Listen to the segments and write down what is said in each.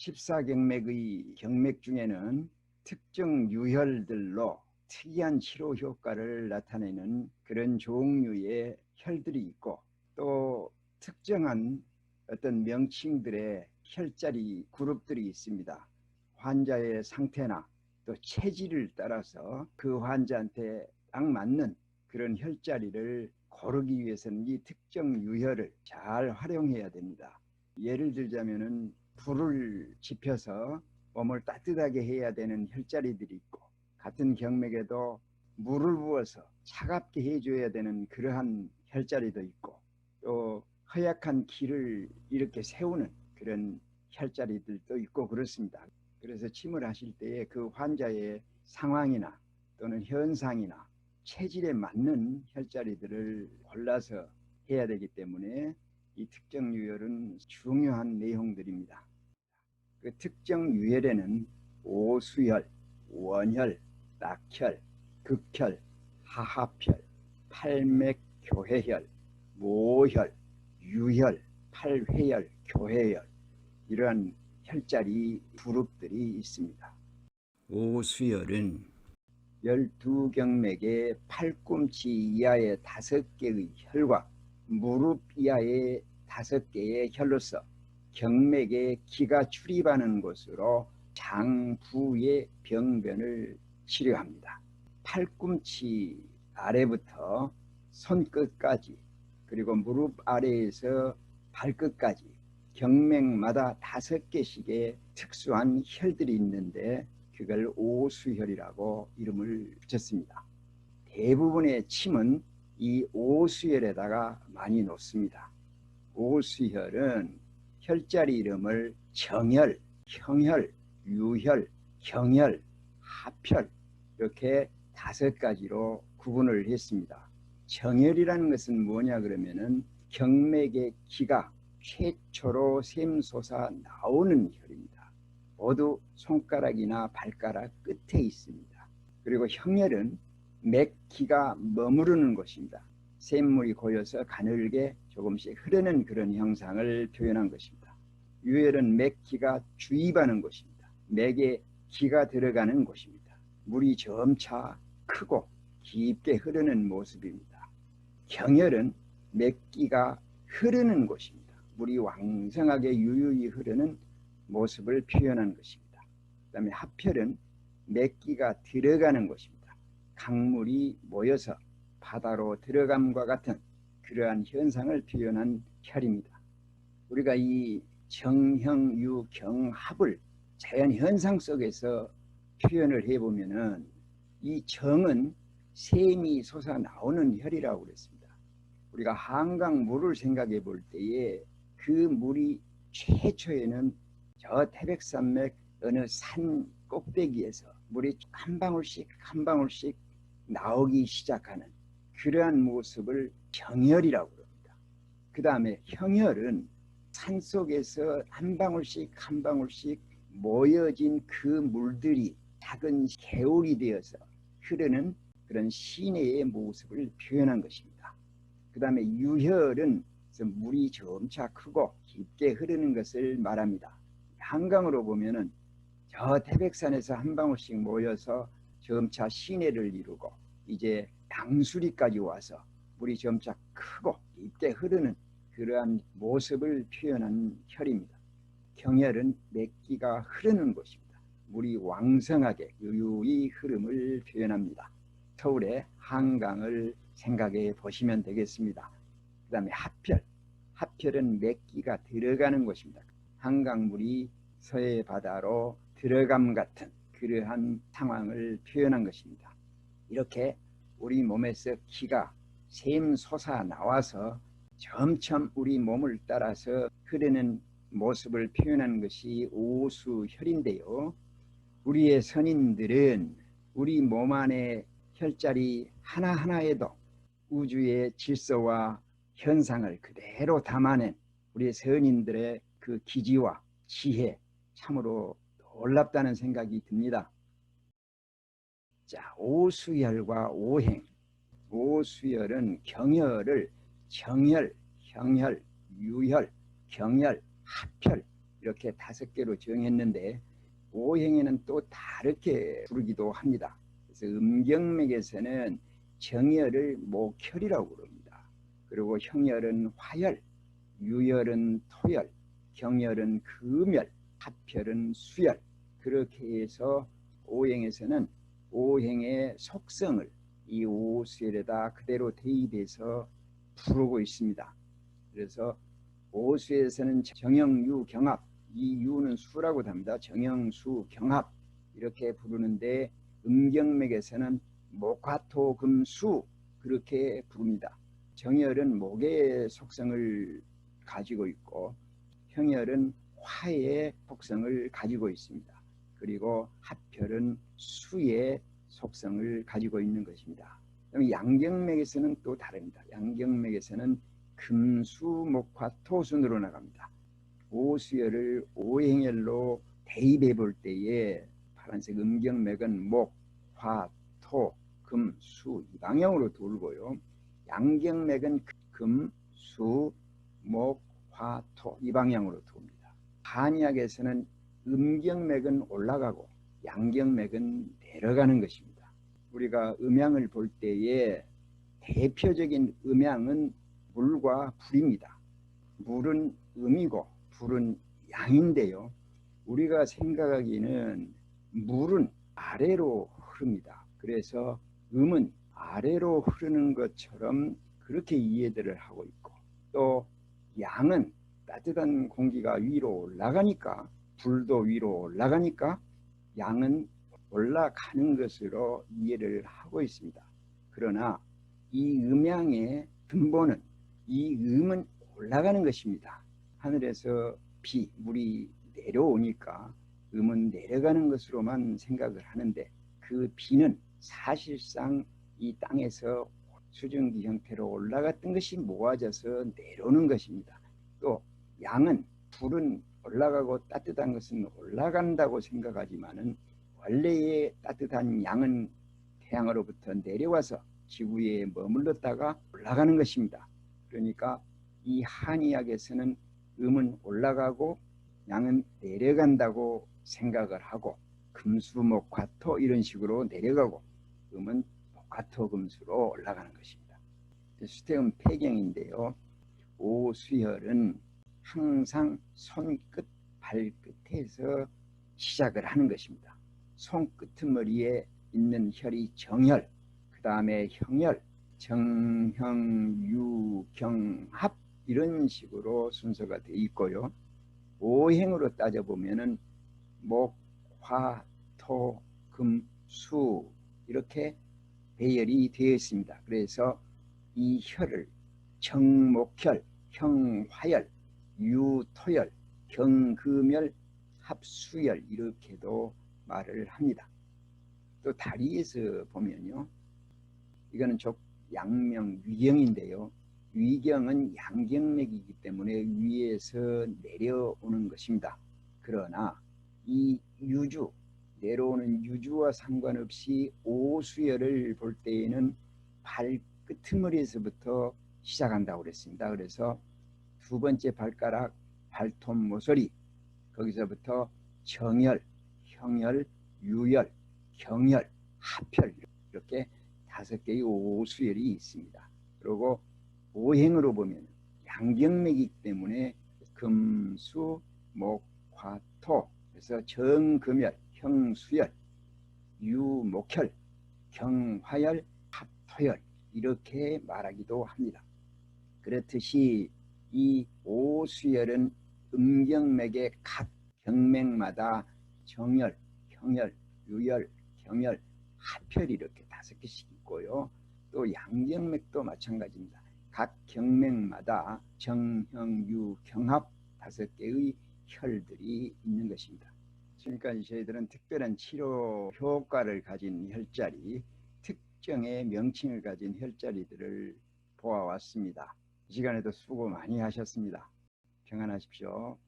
14경맥의 경맥 중에는 특정 유혈들로 특이한 치료 효과를 나타내는 그런 종류의 혈들이 있고, 또 특정한 어떤 명칭들의 혈자리 그룹들이 있습니다. 환자의 상태나 또 체질을 따라서 그 환자한테 딱 맞는 그런 혈자리를 고르기 위해서는 이 특정 유혈을 잘 활용해야 됩니다. 예를 들자면은 불을 지펴서 몸을 따뜻하게 해야 되는 혈자리들이 있고, 같은 경맥에도 물을 부어서 차갑게 해줘야 되는 그러한 혈자리도 있고, 또 허약한 기를 이렇게 세우는 그런 혈자리들도 있고 그렇습니다. 그래서 침을 하실 때에 그 환자의 상황이나 또는 현상이나 체질에 맞는 혈자리들을 골라서 해야 되기 때문에 이 특정 유혈은 중요한 내용들입니다. 그 특정 유혈에는 오수혈, 원혈, 낙혈, 극혈, 하합혈, 팔맥교회혈, 모혈, 유혈, 팔회혈, 교회혈, 이러한 혈자리 그룹들이 있습니다. 오수혈은 12경맥의 팔꿈치 이하의 5개의 혈과 무릎 이하의 5개의 혈로서 경맥에 기가 출입하는 곳으로 장부의 병변을 치료합니다. 팔꿈치 아래부터 손끝까지, 그리고 무릎 아래에서 발끝까지 경맥마다 5개씩의 특수한 혈들이 있는데 그걸 오수혈이라고 이름을 붙였습니다. 대부분의 침은 이 오수혈에다가 많이 놓습니다. 오수혈은 혈자리 이름을 정혈, 형혈, 유혈, 경혈, 합혈 이렇게 5가지로 구분을 했습니다. 정혈이라는 것은 뭐냐 그러면은 경맥의 기가 최초로 샘솟아 나오는 혈입니다. 모두 손가락이나 발가락 끝에 있습니다. 그리고 형혈은 맥기가 머무르는 곳입니다. 샘물이 고여서 가늘게 조금씩 흐르는 그런 형상을 표현한 것입니다. 유혈은 맥기가 주입하는 곳입니다. 맥에 기가 들어가는 곳입니다. 물이 점차 크고 깊게 흐르는 모습입니다. 경혈은 맥기가 흐르는 곳입니다. 물이 왕성하게 유유히 흐르는 모습을 표현한 것입니다. 그 다음에 합혈은 맥기가 들어가는 곳입니다. 강물이 모여서 바다로 들어감과 같은 그러한 현상을 표현한 혈입니다. 우리가 이 정형, 유, 경, 합을 자연 현상 속에서 표현을 해보면은 이 정은 샘이 솟아 나오는 혈이라고 그랬습니다. 우리가 한강 물을 생각해 볼 때에 그 물이 최초에는 저 태백산맥 어느 산 꼭대기에서 물이 한 방울씩 한 방울씩 나오기 시작하는 그러한 모습을 정혈이라고 합니다. 그 다음에 형혈은 산속에서 한 방울씩 한 방울씩 모여진 그 물들이 작은 개울이 되어서 흐르는 그런 시내의 모습을 표현한 것입니다. 그 다음에 유혈은 물이 점차 크고 깊게 흐르는 것을 말합니다. 한강으로 보면은 저 태백산에서 한 방울씩 모여서 점차 시내를 이루고 이제 양수리까지 와서 물이 점차 크고 깊게 흐르는 그러한 모습을 표현한 혈입니다. 경혈은 맥기가 흐르는 곳입니다. 물이 왕성하게 유유히 흐름을 표현합니다. 서울의 한강을 생각해 보시면 되겠습니다. 그 다음에 합혈. 합혈은 맥기가 들어가는 곳입니다. 한강물이 서해 바다로 들어감 같은 그러한 상황을 표현한 것입니다. 이렇게 우리 몸에서 기가 샘솟아 나와서 점점 우리 몸을 따라서 흐르는 모습을 표현하는 것이 오수혈인데요. 우리의 선인들은 우리 몸 안에 혈자리 하나하나에도 우주의 질서와 현상을 그대로 담아낸 우리 선인들의 그 기지와 지혜, 참으로 놀랍다는 생각이 듭니다. 자, 오수혈과 오행. 오수혈은 경혈을 정혈, 형혈, 유혈, 경혈, 합혈 이렇게 5개로 정했는데 오행에는 또 다르게 부르기도 합니다. 그래서 음경맥에서는 정열을 목혈이라고 부릅니다. 그리고 형열은 화열, 유열은 토열, 경열은 금열, 합혈은 수열. 그렇게 해서 오행에서는 오행의 속성을 이 오수열에다 그대로 대입해서 부르고 있습니다. 그래서 오수에서는 정영유 경합, 이 유는 수라고 합니다. 정영수 경합 이렇게 부르는데 음경맥에서는 목화토금수 그렇게 부릅니다. 정열은 목의 속성을 가지고 있고 형열은 화의 속성을 가지고 있습니다. 그리고 합혈은 수의 속성을 가지고 있는 것입니다. 양경맥에서는 또 다릅니다. 양경맥에서는 금수목화토순으로 나갑니다. 오수열을 오행열로 대입해 볼 때에 파란색 음경맥은 목, 화, 토, 금, 수 이 방향으로 돌고요. 양경맥은 금, 수, 목, 화, 토 이 방향으로 돕니다. 한의학에서는 음경맥은 올라가고 양경맥은 내려가는 것입니다. 우리가 음양을 볼 때에 대표적인 음양은 물과 불입니다. 물은 음이고 불은 양인데요. 우리가 생각하기는 물은 아래로 흐릅니다. 그래서 음은 아래로 흐르는 것처럼 그렇게 이해들을 하고 있고 또 양은 따뜻한 공기가 위로 올라가니까 불도 위로 올라가니까 양은 올라가는 것으로 이해를 하고 있습니다. 그러나 이 음양의 근본은 이 음은 올라가는 것입니다. 하늘에서 비, 물이 내려오니까 음은 내려가는 것으로만 생각을 하는데 그 비는 사실상 이 땅에서 수증기 형태로 올라갔던 것이 모아져서 내려오는 것입니다. 또 양은 불은 올라가고 따뜻한 것은 올라간다고 생각하지만은 원래의 따뜻한 양은 태양으로부터 내려와서 지구에 머물렀다가 올라가는 것입니다. 그러니까 이 한의학에서는 음은 올라가고 양은 내려간다고 생각을 하고 금수목화토 이런 식으로 내려가고 음은 목화토금수로 올라가는 것입니다. 수태음 폐경인데요. 오수혈은 항상 손끝 발끝에서 시작을 하는 것입니다. 손끄트머리에 있는 혈이 정혈, 그 다음에 형혈, 정형유경합 이런 식으로 순서가 되어 있고요. 오행으로 따져보면은 목, 화, 토, 금, 수 이렇게 배열이 되어 있습니다. 그래서 이 혈을 정목혈, 형화열, 유토열, 경금열, 합수열 이렇게도 말을 합니다. 또 다리에서 보면요. 이거는 양명 위경인데요. 위경은 양경맥이기 때문에 위에서 내려오는 것입니다. 그러나 이 유주, 내려오는 유주와 상관없이 오수열을 볼 때에는 발끝머리에서부터 시작한다고 그랬습니다. 그래서 두 번째 발가락, 발톱 모서리 거기서부터 정열, 형열, 유열, 경열, 합혈 이렇게 5개의 오수열이 있습니다. 그리고 오행으로 보면 양경맥이기 때문에 금수, 목, 화, 토 그래서 정금열, 형수열, 유목혈, 경화열, 합토열 이렇게 말하기도 합니다. 그렇듯이 이 오수열은 음경맥의 각 경맥마다 정열, 형열, 유열, 경열, 합혈 이렇게 5개씩 있고요. 또 양경맥도 마찬가지입니다. 각 경맥마다 정형유 경합 5개의 혈들이 있는 것입니다. 지금까지 저희들은 특별한 치료 효과를 가진 혈자리, 특정의 명칭을 가진 혈자리들을 보아왔습니다. 이 시간에도 수고 많이 하셨습니다. 평안하십시오.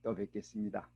또 뵙겠습니다.